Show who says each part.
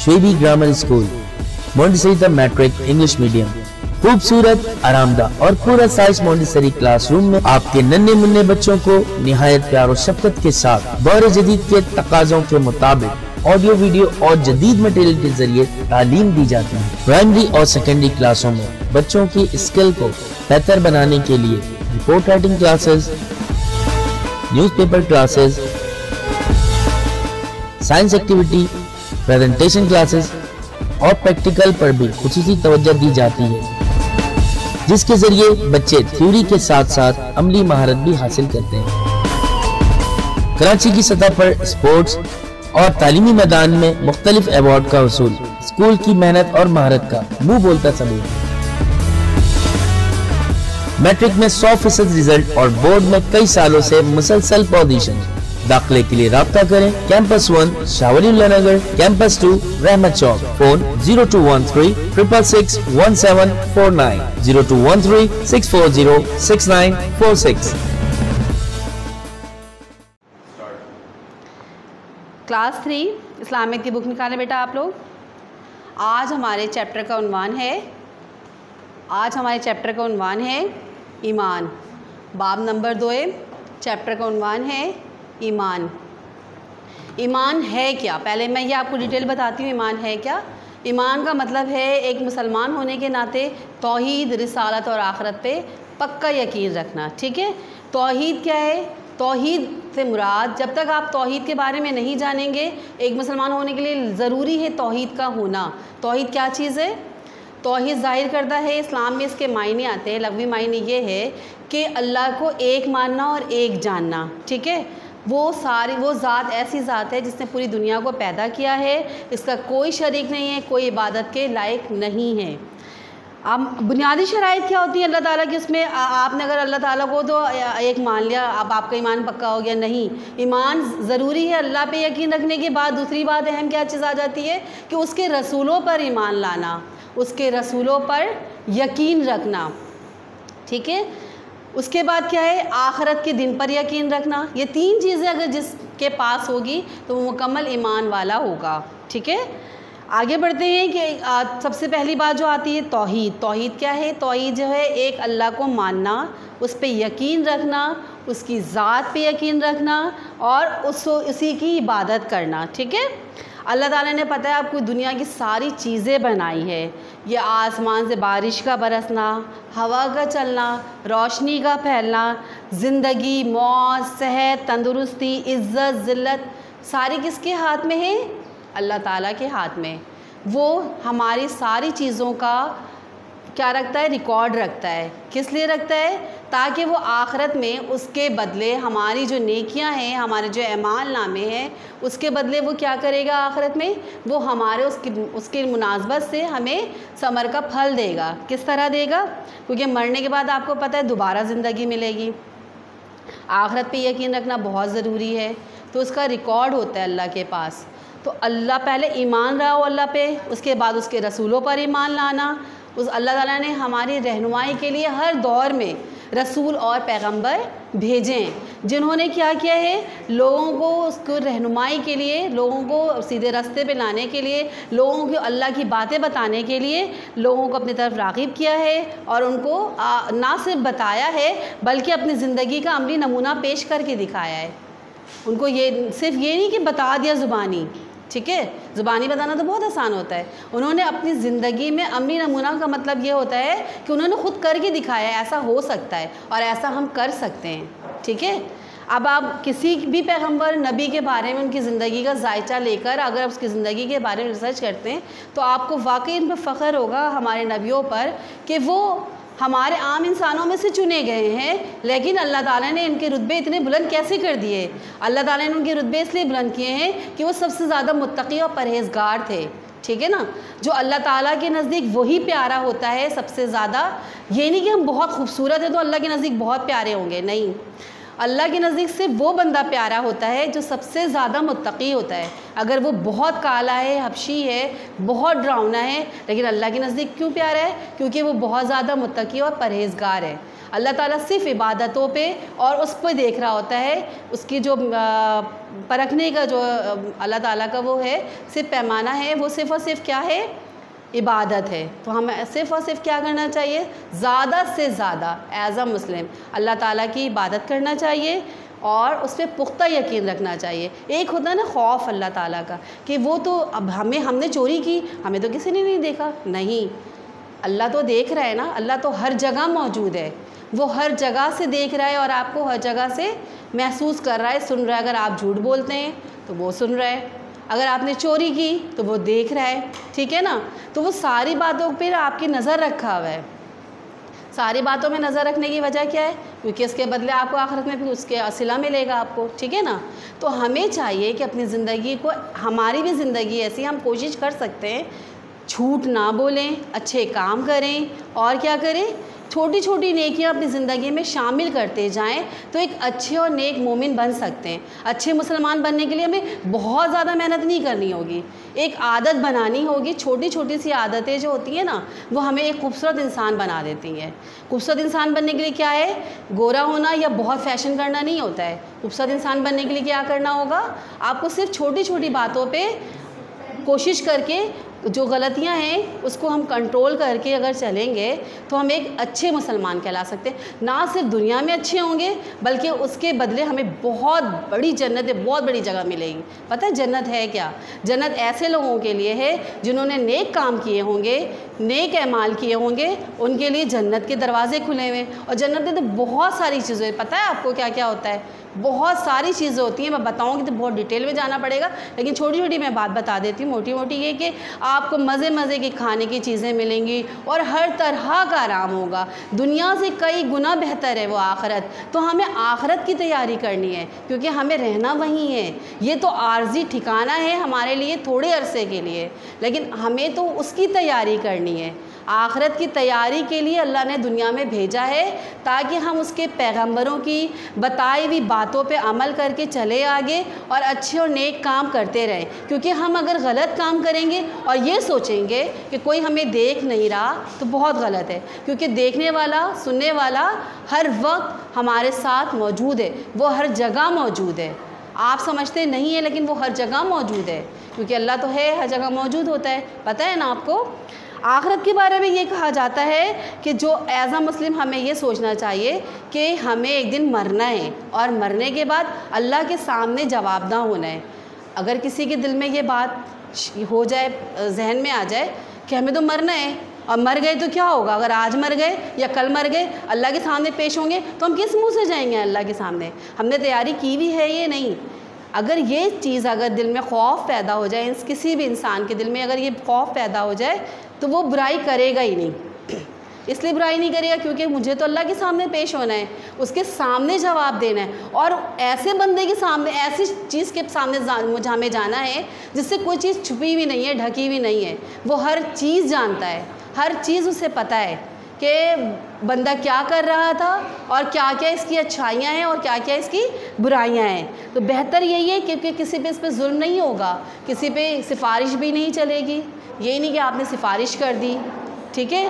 Speaker 1: शुएबी grammar school, montessori matric English medium. खूबसूरत, आरामदाह और पूरा साइज मोंटेसरी क्लासरूम में आपके नन्हे मुन्ने बच्चों को निहायत प्यार और शफ़क़त के साथ दौर जदीद के तकाज़ों के मुताबिक ऑडियो, वीडियो और जदीद मटेरियल के जरिए तालीम दी जाती है। प्राइमरी और सेकेंडरी क्लासों में बच्चों की स्किल को बेहतर बनाने के लिए report writing classes, newspaper classes, science activity, presentation classes और प्रैक्टिकल पर भी खुसूसी तवज्जो दी जाती है, जिसके जरिए बच्चे थ्योरी के साथ साथ अमली महारत भी हासिल करते हैं। कराची की सतह पर स्पोर्ट्स और तालीमी मैदान में मुख्तलिफ अवार्ड का वसूल स्कूल की मेहनत और महारत का मुंह बोलता सबूत है। मैट्रिक में 100% रिजल्ट और बोर्ड में कई सालों से मुसलसल पोजीशन। दाखिले के लिए राब्ता करें कैंपस 1 शावलीउल्लाह नगर, कैंपस 2 रहमत चौक। फोन 0213 666 1749, 0213 640 6946।
Speaker 2: क्लास 3 इस्लामिक की बुक निकालें बेटा आप लोग। आज हमारे चैप्टर का उन्वान है ईमान। बाब नंबर 2 चैप्टर का उन्वान है ईमान। ईमान है क्या? पहले मैं ये आपको डिटेल बताती हूँ ईमान है क्या। ईमान का मतलब है एक मुसलमान होने के नाते तौहीद, रिसालत और आखिरत पे पक्का यकीन रखना। ठीक है, तौहीद क्या है? तौहीद से मुराद, जब तक आप तौहीद के बारे में नहीं जानेंगे, एक मुसलमान होने के लिए ज़रूरी है तौहीद का होना। तौहीद क्या चीज़ है? तौहीद ज़ाहिर करता है, इस्लाम में इसके मायने आते हैं। लफ्ज़ी मायने ये है कि अल्लाह को एक मानना और एक जानना। ठीक है, वो ज़ात ऐसी ज़ात है जिसने पूरी दुनिया को पैदा किया है, इसका कोई शरीक नहीं है, कोई इबादत के लायक नहीं है। अब बुनियादी शराइत क्या होती है अल्लाह ताला की? उसमें आपने अगर अल्लाह ताला को तो एक मान लिया, अब आपका ईमान पक्का हो गया? नहीं, ईमान ज़रूरी है। अल्लाह पे यकीन रखने के बाद दूसरी बात अहम क्या चीज़ आ जाती है कि उसके रसूलों पर ईमान लाना, उसके रसूलों पर यकीन रखना। ठीक है, उसके बाद क्या है? आखिरत के दिन पर यकीन रखना। ये 3 चीज़ें अगर जिसके पास होगी तो वो मुकम्मल ईमान वाला होगा। ठीक है, आगे बढ़ते हैं कि सबसे पहली बात जो आती है तौहीद। तौहीद क्या है? तौहीद जो है एक अल्लाह को मानना, उस पर यकीन रखना, उसकी ज़ात पे यकीन रखना और उसी की इबादत करना। ठीक है, अल्लाह ताला ने पता है आपको दुनिया की सारी चीज़ें बनाई है। ये आसमान से बारिश का बरसना, हवा का चलना, रोशनी का फैलना, ज़िंदगी, मौत, सेहत, तंदुरुस्ती, इज़्ज़त, ज़िल्लत सारी किसके हाथ में है? अल्लाह ताला के हाथ में। वो हमारी सारी चीज़ों का क्या रखता है? रिकॉर्ड रखता है। किस लिए रखता है? ताकि वो आखिरत में उसके बदले हमारी जो नेकियां हैं, हमारे जो अमाल नामे हैं, उसके बदले वो क्या करेगा? आखिरत में वो हमारे उसकी मुनासबत से हमें समर का फल देगा। किस तरह देगा? क्योंकि मरने के बाद आपको पता है दोबारा ज़िंदगी मिलेगी। आखिरत पे यकीन रखना बहुत ज़रूरी है, तो उसका रिकॉर्ड होता है अल्लाह के पास। तो अल्लाह पहले ईमान रहा हो अल्लाह पे, उसके बाद उसके रसूलों पर ईमान लाना। उस अल्लाह ताला ने हमारी रहनुमाई के लिए हर दौर में रसूल और पैगंबर भेजे हैं, जिन्होंने क्या किया है? लोगों को उसको रहनुमाई के लिए, लोगों को सीधे रास्ते पे लाने के लिए, लोगों को अल्लाह की बातें बताने के लिए लोगों को अपनी तरफ राग़िब किया है और उनको ना सिर्फ बताया है बल्कि अपनी ज़िंदगी का अमली नमूना पेश करके दिखाया है। उनको ये सिर्फ ये नहीं कि बता दिया ज़ुबानी। ठीक है, ज़ुबानी बताना तो बहुत आसान होता है, उन्होंने अपनी ज़िंदगी में अमली नमूना का मतलब ये होता है कि उन्होंने ख़ुद करके दिखाया है ऐसा हो सकता है और ऐसा हम कर सकते हैं। ठीक है, अब आप किसी भी पैगंबर नबी के बारे में उनकी ज़िंदगी का जायचा लेकर अगर उसकी ज़िंदगी के बारे में रिसर्च करते हैं तो आपको वाकई इन पर फ़ख्र होगा हमारे नबियों पर कि वो हमारे आम इंसानों में से चुने गए हैं, लेकिन अल्लाह ताला ने इनके रुतबे इतने बुलंद कैसे कर दिए? अल्लाह ताला ने उनके रुतबे इसलिए बुलंद किए हैं कि वो सबसे ज़्यादा मुत्तकी और परहेज़गार थे। ठीक है ना, जो अल्लाह ताला के नज़दीक वही प्यारा होता है सबसे ज़्यादा। ये नहीं कि हम बहुत खूबसूरत हैं तो अल्लाह के नज़दीक बहुत प्यारे होंगे, नहीं। अल्लाह के नज़दीक से वो बंदा प्यारा होता है जो सबसे ज़्यादा मुत्तकी होता है। अगर वो बहुत काला है, हबशी है, बहुत डरावना है, लेकिन अल्लाह के नज़दीक क्यों प्यारा है? क्योंकि वो बहुत ज़्यादा मुत्तकी और परहेज़गार है। अल्लाह ताला सिर्फ़ इबादतों पे और उस पर देख रहा होता है, उसकी जो परखने का जो अल्लाह ताला का वो है सिर्फ पैमाना है, वो सिर्फ़ और सिर्फ क्या है, इबादत है। तो हमें सिर्फ़ और सिर्फ क्या करना चाहिए, ज़्यादा से ज़्यादा एज़ अ मुस्लिम अल्लाह ताला की इबादत करना चाहिए और उस पर पुख्ता यकीन रखना चाहिए। एक होता है ना खौफ अल्लाह ताला का कि वो तो अब हमने चोरी की, हमें तो किसी ने नहीं देखा, नहीं, अल्लाह तो देख रहा है ना, अल्लाह तो हर जगह मौजूद है, वो हर जगह से देख रहा है और आपको हर जगह से महसूस कर रहा है, सुन रहा है। अगर आप झूठ बोलते हैं तो वो सुन रहा है, अगर आपने चोरी की तो वो देख रहा है, ठीक है ना। तो वो सारी बातों पर आपकी नज़र रखा हुआ है। सारी बातों में नज़र रखने की वजह क्या है, क्योंकि इसके बदले आपको आखिरत में फिर उसके असिला मिलेगा आपको, ठीक है ना। तो हमें चाहिए कि अपनी ज़िंदगी को, हमारी भी ज़िंदगी ऐसी, हम कोशिश कर सकते हैं झूठ ना बोलें, अच्छे काम करें और क्या करें, छोटी छोटी नेकियां अपनी ज़िंदगी में शामिल करते जाएं, तो एक अच्छे और नेक मोमिन बन सकते हैं। अच्छे मुसलमान बनने के लिए हमें बहुत ज़्यादा मेहनत नहीं करनी होगी, एक आदत बनानी होगी। छोटी छोटी सी आदतें जो होती हैं ना, वो हमें एक खूबसूरत इंसान बना देती हैं। खूबसूरत इंसान बनने के लिए क्या है, गोरा होना या बहुत फैशन करना नहीं होता है। खूबसूरत इंसान बनने के लिए क्या करना होगा, आपको सिर्फ छोटी छोटी बातों पर कोशिश करके जो गलतियां हैं उसको हम कंट्रोल करके अगर चलेंगे तो हम एक अच्छे मुसलमान कहला सकते हैं। ना सिर्फ दुनिया में अच्छे होंगे बल्कि उसके बदले हमें बहुत बड़ी जन्नत है, बहुत बड़ी जगह मिलेगी। पता है जन्नत है क्या, जन्नत ऐसे लोगों के लिए है जिन्होंने नेक काम किए होंगे, नेक अमाल किए होंगे, उनके लिए जन्नत के दरवाजे खुले हुए। और जन्नत में तो बहुत सारी चीज़ें, पता है आपको क्या क्या होता है, बहुत सारी चीज़ें होती हैं। मैं बताऊंगी तो बहुत डिटेल में जाना पड़ेगा, लेकिन छोटी छोटी मैं बात बता देती हूँ। मोटी मोटी ये कि आपको मज़े मज़े की खाने की चीज़ें मिलेंगी और हर तरह का आराम होगा। दुनिया से कई गुना बेहतर है वो आखिरत। तो हमें आखिरत की तैयारी करनी है, क्योंकि हमें रहना वहीं है। ये तो आर्जी ठिकाना है हमारे लिए थोड़े अरसे के लिए, लेकिन हमें तो उसकी तैयारी करनी है। आखिरत की तैयारी के लिए अल्लाह ने दुनिया में भेजा है ताकि हम उसके पैगंबरों की बताई हुई बातों पे अमल करके चले आगे और अच्छे और नेक काम करते रहें। क्योंकि हम अगर गलत काम करेंगे और ये सोचेंगे कि कोई हमें देख नहीं रहा तो बहुत गलत है, क्योंकि देखने वाला, सुनने वाला हर वक्त हमारे साथ मौजूद है, वो हर जगह मौजूद है। आप समझते नहीं है लेकिन वो हर जगह मौजूद है, क्योंकि अल्लाह तो है, हर जगह मौजूद होता है। पता है ना आपको। आखिरत के बारे में ये कहा जाता है कि जो एज़ अ मुस्लिम हमें ये सोचना चाहिए कि हमें एक दिन मरना है और मरने के बाद अल्लाह के सामने जवाबदा होना है। अगर किसी के दिल में ये बात हो जाए, जहन में आ जाए कि हमें तो मरना है और मर गए तो क्या होगा, अगर आज मर गए या कल मर गए, अल्लाह के सामने पेश होंगे तो हम किस मुँह से जाएंगे अल्लाह के सामने। हमने तैयारी की भी है ये नहीं। अगर ये चीज़ अगर दिल में खौफ पैदा हो जाए, किसी भी इंसान के दिल में अगर ये खौफ पैदा हो जाए तो वो बुराई करेगा ही नहीं। इसलिए बुराई नहीं करेगा क्योंकि मुझे तो अल्लाह के सामने पेश होना है, उसके सामने जवाब देना है। और ऐसे बंदे के सामने, ऐसी चीज़ के सामने मुझे हमें जाना है जिससे कोई चीज़ छुपी हुई नहीं है, ढकी हुई नहीं है। वो हर चीज़ जानता है, हर चीज़ उसे पता है कि बंदा क्या कर रहा था और क्या क्या इसकी अच्छाइयाँ हैं और क्या क्या इसकी बुराइयाँ हैं। तो बेहतर यही है क्योंकि किसी पे इस पर जुल्म नहीं होगा, किसी पे सिफारिश भी नहीं चलेगी। यही नहीं कि आपने सिफारिश कर दी, ठीक है,